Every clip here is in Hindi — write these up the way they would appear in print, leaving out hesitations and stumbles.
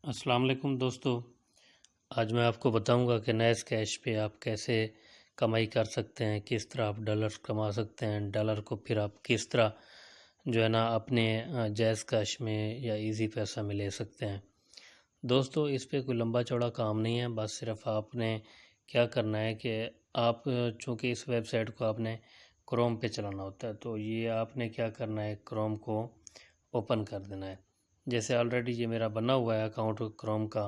अस्सलाम वालेकुम दोस्तों। आज मैं आपको बताऊंगा कि नैस कैश पे आप कैसे कमाई कर सकते हैं, किस तरह आप डॉलर कमा सकते हैं। डॉलर को फिर आप किस तरह जो है ना अपने जैज़ कैश में या इजी पैसा में ले सकते हैं। दोस्तों, इस पे कोई लंबा चौड़ा काम नहीं है, बस सिर्फ आपने क्या करना है कि आप चूँकि इस वेबसाइट को आपने क्रोम पे चलाना होता है, तो ये आपने क्या करना है, क्रोम को ओपन कर देना है। जैसे ऑलरेडी ये मेरा बना हुआ है अकाउंट क्रोम का,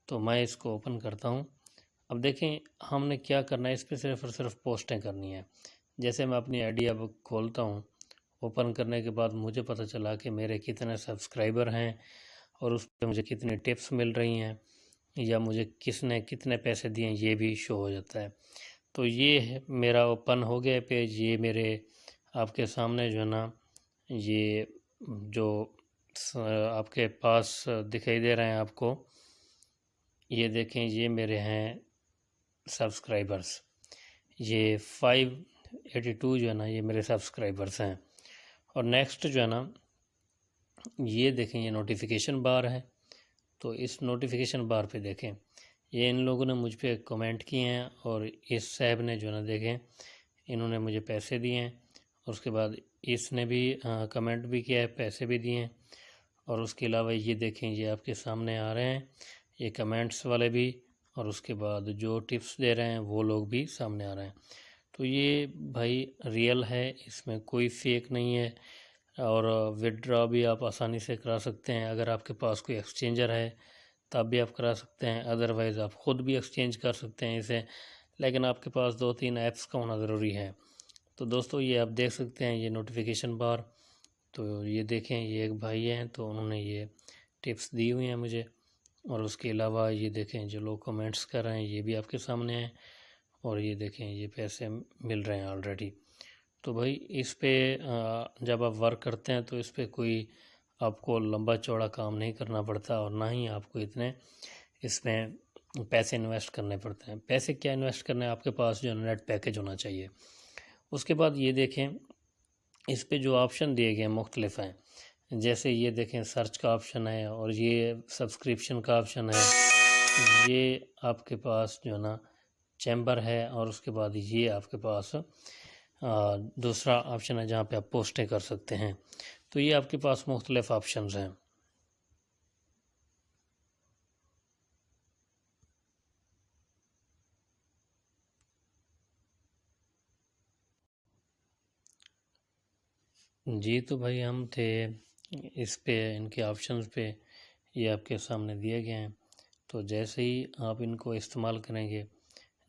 तो मैं इसको ओपन करता हूँ। अब देखें हमने क्या करना है, इस पर सिर्फ और सिर्फ पोस्टें करनी है। जैसे मैं अपनी आईडी अब खोलता हूँ, ओपन करने के बाद मुझे पता चला कि मेरे कितने सब्सक्राइबर हैं और उस पर मुझे कितनी टिप्स मिल रही हैं या मुझे किसने कितने पैसे दिए ये भी शो हो जाता है। तो ये है मेरा ओपन हो गया पेज। ये मेरे आपके सामने जो है ना, ये जो आपके पास दिखाई दे रहे हैं आपको, ये देखें, ये मेरे हैं सब्सक्राइबर्स। ये 582 जो है ना, ये मेरे सब्सक्राइबर्स हैं। और नेक्स्ट जो है ना, ये देखें, ये नोटिफिकेशन बार है। तो इस नोटिफिकेशन बार पे देखें, ये इन लोगों ने मुझ पे कमेंट किए हैं और इस साहब ने जो है ना, देखें, इन्होंने मुझे पैसे दिए हैं। उसके बाद इसने भी कमेंट भी किया है, पैसे भी दिए हैं। और उसके अलावा ये देखें, ये आपके सामने आ रहे हैं, ये कमेंट्स वाले भी, और उसके बाद जो टिप्स दे रहे हैं वो लोग भी सामने आ रहे हैं। तो ये भाई रियल है, इसमें कोई फेक नहीं है। और विदड्रॉ भी आप आसानी से करा सकते हैं। अगर आपके पास कोई एक्सचेंजर है तब भी आप करा सकते हैं, अदरवाइज़ आप ख़ुद भी एक्सचेंज कर सकते हैं इसे, लेकिन आपके पास 2-3 ऐप्स का होना ज़रूरी है। तो दोस्तों, ये आप देख सकते हैं, ये नोटिफिकेशन बार। तो ये देखें, ये एक भाई हैं, तो उन्होंने ये टिप्स दी हुई हैं मुझे। और उसके अलावा ये देखें, जो लोग कमेंट्स कर रहे हैं ये भी आपके सामने हैं। और ये देखें, ये पैसे मिल रहे हैं ऑलरेडी। तो भाई इस पे जब आप वर्क करते हैं तो इस पे कोई आपको लंबा चौड़ा काम नहीं करना पड़ता, और ना ही आपको इतने इसमें पैसे इन्वेस्ट करने पड़ते हैं। पैसे क्या इन्वेस्ट करने हैं, आपके पास जो नेट पैकेज होना चाहिए। उसके बाद ये देखें, इस पे जो ऑप्शन दिए गए हैं मुख्तलिफ हैं। जैसे ये देखें, सर्च का ऑप्शन है, और ये सब्सक्रिप्शन का ऑप्शन है। ये आपके पास जो है ना चैम्बर है, और उसके बाद ये आपके पास दूसरा ऑप्शन है जहाँ पे आप पोस्टें कर सकते हैं। तो ये आपके पास मुख्तलिफ ऑप्शंस हैं। जी, तो भाई हम थे इस पे, इनके ऑप्शंस पे, ये आपके सामने दिए गए हैं। तो जैसे ही आप इनको इस्तेमाल करेंगे,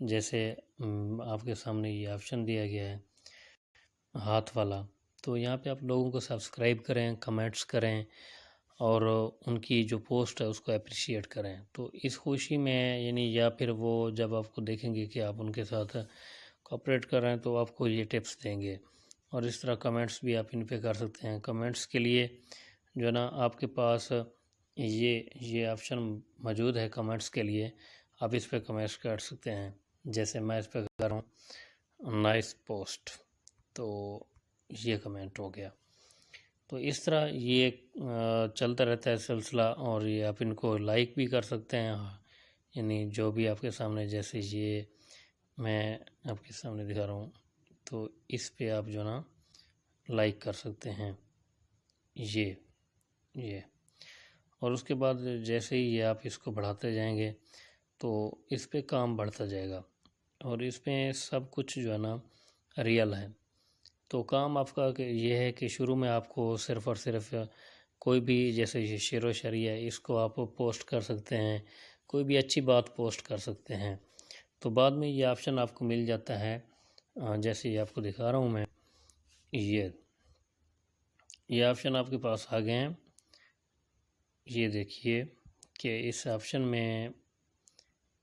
जैसे आपके सामने ये ऑप्शन दिया गया है हाथ वाला, तो यहाँ पे आप लोगों को सब्सक्राइब करें, कमेंट्स करें, और उनकी जो पोस्ट है उसको अप्रिशिएट करें। तो इस खुशी में, यानी या फिर वो जब आपको देखेंगे कि आप उनके साथ कोऑपरेट कर रहे हैं तो आपको ये टिप्स देंगे। और इस तरह कमेंट्स भी आप इन पे कर सकते हैं। कमेंट्स के लिए जो है ना, आपके पास ये ऑप्शन मौजूद है कमेंट्स के लिए। आप इस पे कमेंट्स कर सकते हैं। जैसे मैं इस पे कर रहा हूँ नाइस पोस्ट, तो ये कमेंट हो गया। तो इस तरह ये चलता रहता है सिलसिला। और ये आप इनको लाइक भी कर सकते हैं, यानी जो भी आपके सामने, जैसे ये मैं आपके सामने दिखा रहा हूँ, तो इस पे आप जो ना लाइक कर सकते हैं ये। और उसके बाद जैसे ही ये आप इसको बढ़ाते जाएंगे तो इस पे काम बढ़ता जाएगा। और इसमें सब कुछ जो है ना रियल है। तो काम आपका ये है कि शुरू में आपको सिर्फ़ और सिर्फ कोई भी, जैसे ये शेरो शरी है, इसको आप पोस्ट कर सकते हैं, कोई भी अच्छी बात पोस्ट कर सकते हैं। तो बाद में ये ऑप्शन आपको मिल जाता है, जैसे ये आपको दिखा रहा हूँ मैं, ये ऑप्शन आपके पास आ गए हैं। ये देखिए कि इस ऑप्शन में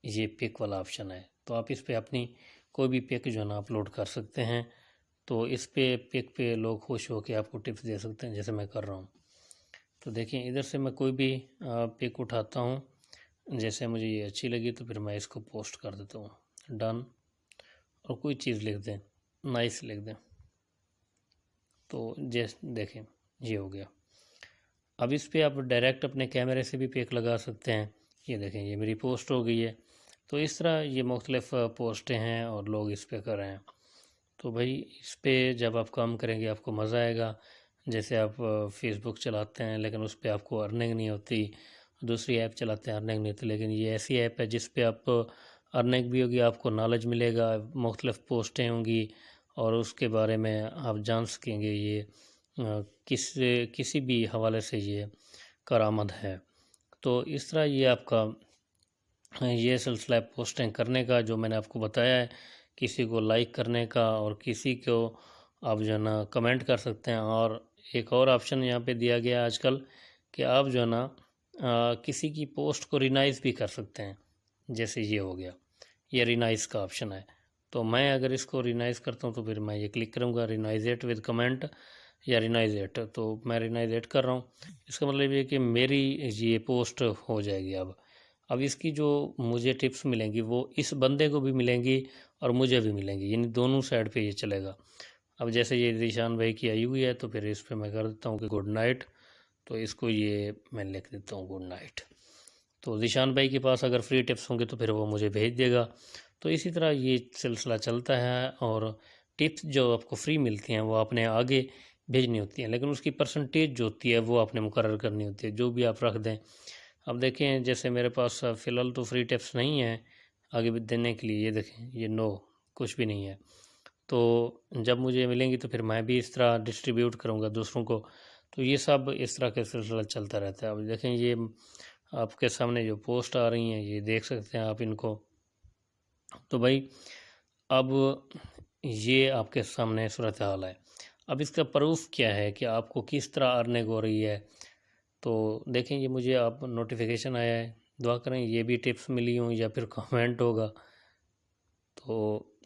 ये पिक वाला ऑप्शन है, तो आप इस पे अपनी कोई भी पिक जो है ना अपलोड कर सकते हैं। तो इस पे पिक पे लोग खुश हो के आपको टिप्स दे सकते हैं, जैसे मैं कर रहा हूँ। तो देखिए, इधर से मैं कोई भी पिक उठाता हूँ, जैसे मुझे ये अच्छी लगी तो फिर मैं इसको पोस्ट कर देता हूँ, डन। और कोई चीज़ लिख दें, नाइस लिख दें, तो जैसे देखें ये हो गया। अब इस पे आप डायरेक्ट अपने कैमरे से भी पिक लगा सकते हैं। ये देखें, ये मेरी पोस्ट हो गई है। तो इस तरह ये मुख्तलिफ़ पोस्टें हैं और लोग इस पे कर रहे हैं। तो भाई इस पे जब आप काम करेंगे आपको मज़ा आएगा। जैसे आप फेसबुक चलाते हैं लेकिन उस पे आपको अर्निंग नहीं होती, दूसरी ऐप चलाते हैं अर्निंग नहीं होती, लेकिन ये ऐसी ऐप है जिस पे आप अर्निंग भी होगी, आपको नॉलेज मिलेगा, मुख्तलिफ़ पोस्टें होंगी और उसके बारे में आप जान सकेंगे। ये किसी भी हवाले से ये करामद है। तो इस तरह ये आपका ये सिलसिला पोस्टिंग करने का जो मैंने आपको बताया है, किसी को लाइक करने का और किसी को आप जो है ना कमेंट कर सकते हैं। और एक और ऑप्शन यहाँ पे दिया गया आजकल कि आप जो है ना किसी की पोस्ट को रिनाइज भी कर सकते हैं। जैसे ये हो गया, ये रिनाइज का ऑप्शन है। तो मैं अगर इसको रिनाइज करता हूँ तो फिर मैं ये क्लिक करूँगा रिनाइज इट विद कमेंट या रिनाइज इट, तो मैं रिनाइज इट कर रहा हूँ। इसका मतलब ये कि मेरी ये पोस्ट हो जाएगी। अब इसकी जो मुझे टिप्स मिलेंगी वो इस बंदे को भी मिलेंगी और मुझे भी मिलेंगी, यानी दोनों साइड पे ये चलेगा। अब जैसे ये ज़ीशान भाई की आई हुई है तो फिर इस पर मैं कर देता हूँ कि गुड नाइट, तो इसको ये मैं लिख देता हूँ गुड नाइट। तो ज़ीशान भाई के पास अगर फ्री टिप्स होंगे तो फिर वो मुझे भेज देगा। तो इसी तरह ये सिलसिला चलता है और टिप्स जो आपको फ्री मिलती हैं वो आपने आगे भेजनी होती हैं, लेकिन उसकी परसेंटेज जो होती है वो आपने मुकर्रर करनी होती है, जो भी आप रख दें। अब देखें जैसे मेरे पास फ़िलहाल तो फ्री टिप्स नहीं है आगे भी देने के लिए, ये देखें ये नो कुछ भी नहीं है। तो जब मुझे मिलेंगी तो फिर मैं भी इस तरह डिस्ट्रीब्यूट करूँगा दूसरों को। तो ये सब इस तरह का सिलसिला चलता रहता है। अब देखें ये आपके सामने जो पोस्ट आ रही हैं ये देख सकते हैं आप इनको। तो भाई अब ये आपके सामने सूरत हाल है। अब इसका प्रूफ क्या है कि आपको किस तरह अर्निंग हो रही है। तो देखें ये मुझे आप नोटिफिकेशन आया है, दुआ करें ये भी टिप्स मिली हों या फिर कमेंट होगा। तो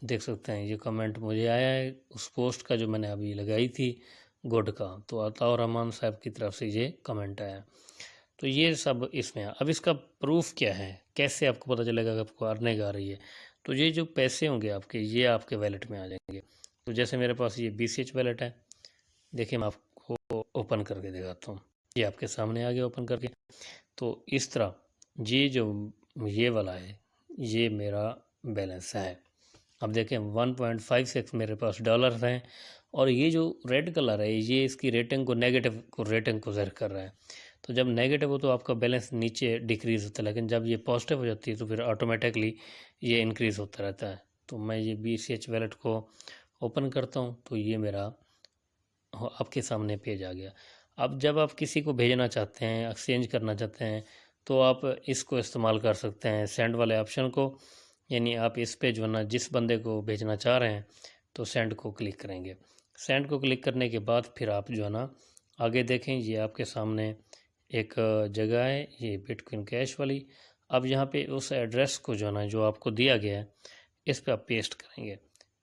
देख सकते हैं ये कमेंट मुझे आया है उस पोस्ट का जो मैंने अभी लगाई थी गुड का, तो अताउर रहमान साहब की तरफ से ये कमेंट आया। तो ये सब इसमें है। अब इसका प्रूफ क्या है, कैसे आपको पता चलेगा कि आपको अर्निंग आ रही है। तो ये जो पैसे होंगे आपके ये आपके वैलेट में आ जाएंगे। तो जैसे मेरे पास ये BCH वैलेट है, देखिए मैं आपको ओपन करके दिखाता हूँ। ये आपके सामने आ गया ओपन करके। तो इस तरह ये जो ये वाला है ये मेरा बैलेंस है। अब देखें 1.56 मेरे पास डॉलर्स हैं और ये जो रेड कलर है ये इसकी रेटिंग को नेगेटिव को रेटिंग को ज़ाहिर कर रहा है। तो जब नेगेटिव हो तो आपका बैलेंस नीचे डिक्रीज़ होता है, लेकिन जब ये पॉजिटिव हो जाती है तो फिर ऑटोमेटिकली ये इंक्रीज़ होता रहता है। तो मैं ये BCH वैलेट को ओपन करता हूँ तो ये मेरा आपके सामने पेज आ गया। अब जब आप किसी को भेजना चाहते हैं, एक्सचेंज करना चाहते हैं, तो आप इसको इस्तेमाल कर सकते हैं सेंड वाले ऑप्शन को। यानी आप इस पे जो है ना जिस बंदे को भेजना चाह रहे हैं तो सेंड को क्लिक करेंगे। सेंड को क्लिक करने के बाद फिर आप जो है ना आगे देखें ये आपके सामने एक जगह है ये बिटकॉइन कैश वाली। अब यहाँ पे उस एड्रेस को जो है ना जो आपको दिया गया है इस पर आप पेस्ट करेंगे।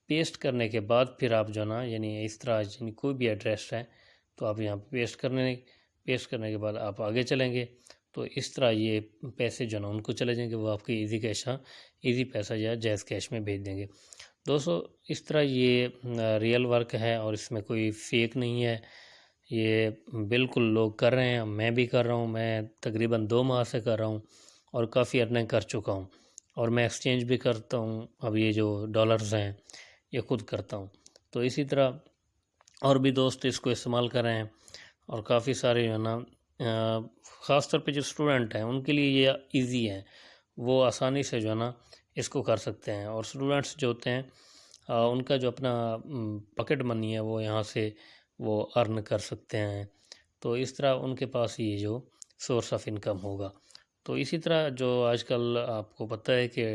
पेस्ट करने के बाद फिर आप जो है ना यानी इस तरह यानी कोई भी एड्रेस है तो आप यहाँ पे पेस्ट करने के बाद आप आगे चलेंगे तो इस तरह ये पैसे जो है ना उनको चले जाएंगे, वो आपके ईजी पैसा या जैज़ कैश में भेज देंगे। दोस्तों इस तरह ये रियल वर्क है और इसमें कोई फेक नहीं है, ये बिल्कुल लोग कर रहे हैं, मैं भी कर रहा हूँ। मैं तकरीबन 2 माह से कर रहा हूँ और काफ़ी अर्निंग कर चुका हूँ और मैं एक्सचेंज भी करता हूँ। अब ये जो डॉलर्स हैं ये खुद करता हूँ। तो इसी तरह और भी दोस्त इसको इस्तेमाल कर रहे हैं और काफ़ी सारे जो है ना ख़ास तौर पे जो स्टूडेंट हैं उनके लिए ये इजी है, वो आसानी से जो है ना इसको कर सकते हैं। और स्टूडेंट्स जो होते हैं उनका जो अपना पॉकेट मनी है वो यहाँ से वो अर्न कर सकते हैं। तो इस तरह उनके पास ये जो सोर्स ऑफ इनकम होगा। तो इसी तरह जो आजकल आपको पता है कि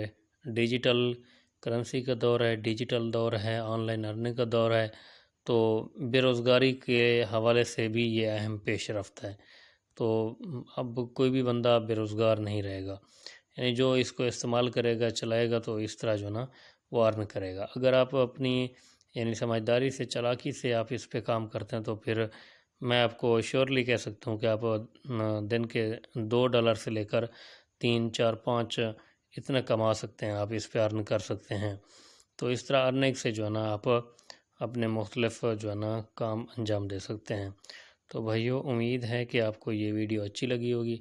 डिजिटल करेंसी का दौर है, डिजिटल दौर है, ऑनलाइन अर्निंग का दौर है। तो बेरोज़गारी के हवाले से भी ये अहम पेशरफ्त है। तो अब कोई भी बंदा बेरोज़गार नहीं रहेगा, यानी जो इसको इस्तेमाल करेगा चलाएगा तो इस तरह जो ना वो अर्न करेगा। अगर आप अपनी यानी समझदारी से चालाकी से आप इस पे काम करते हैं तो फिर मैं आपको श्योरली कह सकता हूँ कि आप दिन के $2 से लेकर 3, 4, 5 इतना कमा सकते हैं, आप इस पे अर्न कर सकते हैं। तो इस तरह अर्निंग से जो है ना आप अपने मुख्तलिफ जो है ना काम अंजाम दे सकते हैं। तो भाइयों, उम्मीद है कि आपको ये वीडियो अच्छी लगी होगी।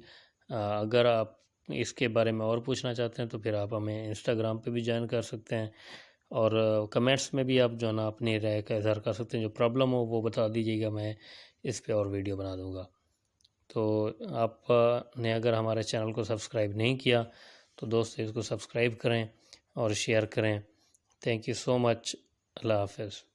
अगर आप इसके बारे में और पूछना चाहते हैं तो फिर आप हमें इंस्टाग्राम पे भी ज्वाइन कर सकते हैं, और कमेंट्स में भी आप जो ना अपनी राय का इज़हार कर सकते हैं। जो प्रॉब्लम हो वो बता दीजिएगा, मैं इस पे और वीडियो बना दूँगा। तो आपने अगर हमारे चैनल को सब्सक्राइब नहीं किया तो दोस्तों इसको सब्सक्राइब करें और शेयर करें। Thank you so much. अल्लाह हाफ़िज़।